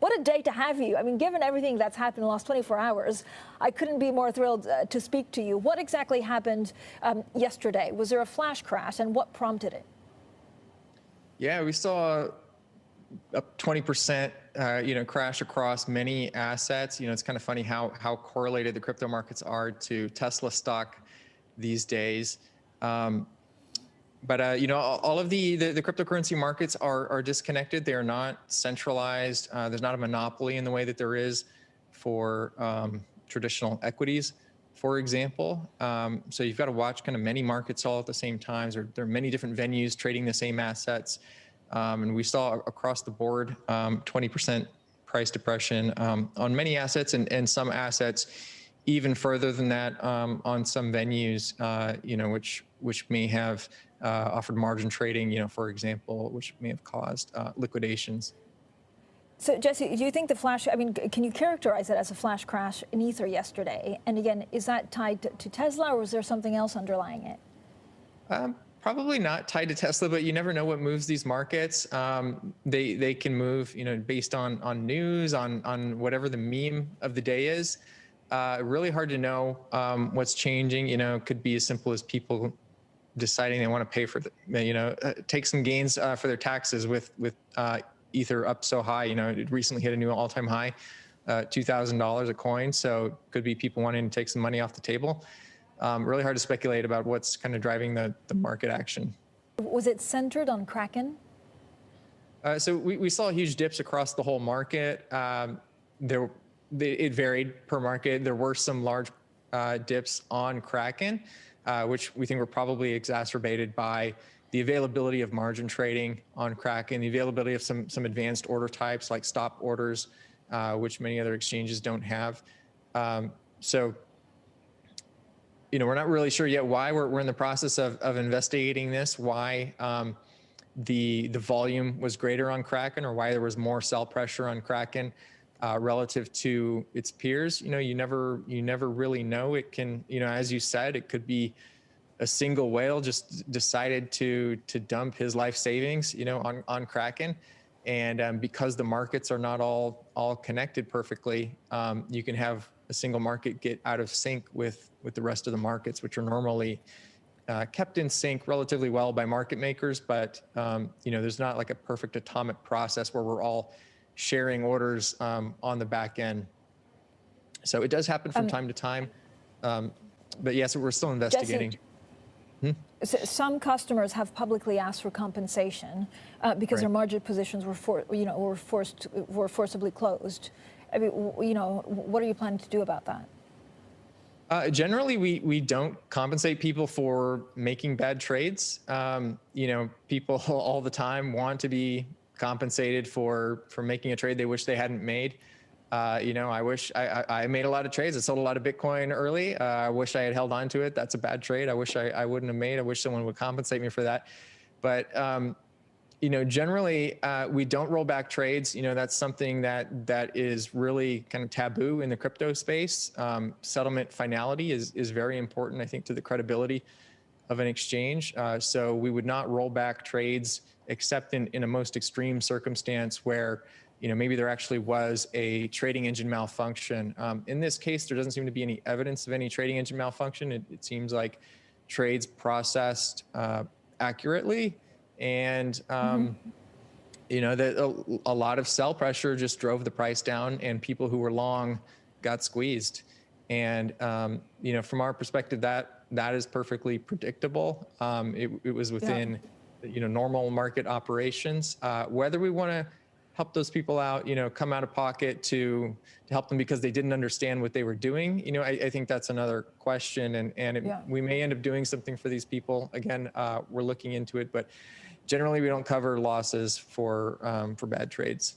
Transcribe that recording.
What a day to have you. I mean, given everything that's happened in the last 24 hours, I couldn't be more thrilled to speak to you. What exactly happened yesterday? Was there a flash crash, and what prompted it? Yeah, we saw up 20%, crash across many assets. It's kind of funny how correlated the crypto markets are to Tesla stock these days. But all of the cryptocurrency markets are disconnected. They are not centralized. There's not a monopoly in the way that there is for traditional equities, for example. So you've got to watch kind of many markets all at the same time. There are many different venues trading the same assets. And we saw across the board 20% price depression on many assets, and some assets even further than that on some venues, which may have offered margin trading, for example, which may have caused liquidations. So, Jesse, do you think the flash, can you characterize it as a flash crash in Ether yesterday? And again, is that tied to Tesla, or is there something else underlying it? Probably not tied to Tesla, but you never know what moves these markets. They can move, based on news, on whatever the meme of the day is. Really hard to know what's changing. It could be as simple as people deciding they want to pay for, take some gains for their taxes with Ether up so high. It recently hit a new all-time high, $2,000 a coin. So could be people wanting to take some money off the table. Really hard to speculate about what's kind of driving the market action. Was it centered on Kraken? So we saw huge dips across the whole market. It varied per market. There were some large dips on Kraken, which we think were probably exacerbated by the availability of margin trading on Kraken, the availability of some advanced order types like stop orders, which many other exchanges don't have. So we're not really sure yet why. We're in the process of investigating this, why the volume was greater on Kraken, or why there was more sell pressure on Kraken relative to its peers. You never really know. It can, as you said, it could be a single whale just decided to dump his life savings, on Kraken. And because the markets are not all connected perfectly, you can have a single market get out of sync with the rest of the markets, which are normally kept in sync relatively well by market makers. But there's not like a perfect atomic process where we're all sharing orders on the back end. So it does happen from time to time. But yes, we're still investigating. Jesse, some customers have publicly asked for compensation because their margin positions were forcibly closed. What are you planning to do about that? Generally, we don't compensate people for making bad trades. People all the time want to be compensated for making a trade they wish they hadn't made. I wish I made a lot of trades. I sold a lot of Bitcoin early. I wish I had held on to it. That's a bad trade. I wish I wouldn't have made. I wish someone would compensate me for that. But generally, we don't roll back trades. That's something that is really kind of taboo in the crypto space. Settlement finality is very important, I think, to the credibility of an exchange. So we would not roll back trades except in a most extreme circumstance where maybe there actually was a trading engine malfunction. In this case, there doesn't seem to be any evidence of any trading engine malfunction. It seems like trades processed accurately. And, that a lot of sell pressure just drove the price down, and people who were long got squeezed. And, from our perspective, that is perfectly predictable. It was within, normal market operations. Whether we want to help those people out, come out of pocket to help them because they didn't understand what they were doing, I think that's another question. We may end up doing something for these people. Again, we're looking into it, but generally we don't cover losses for bad trades.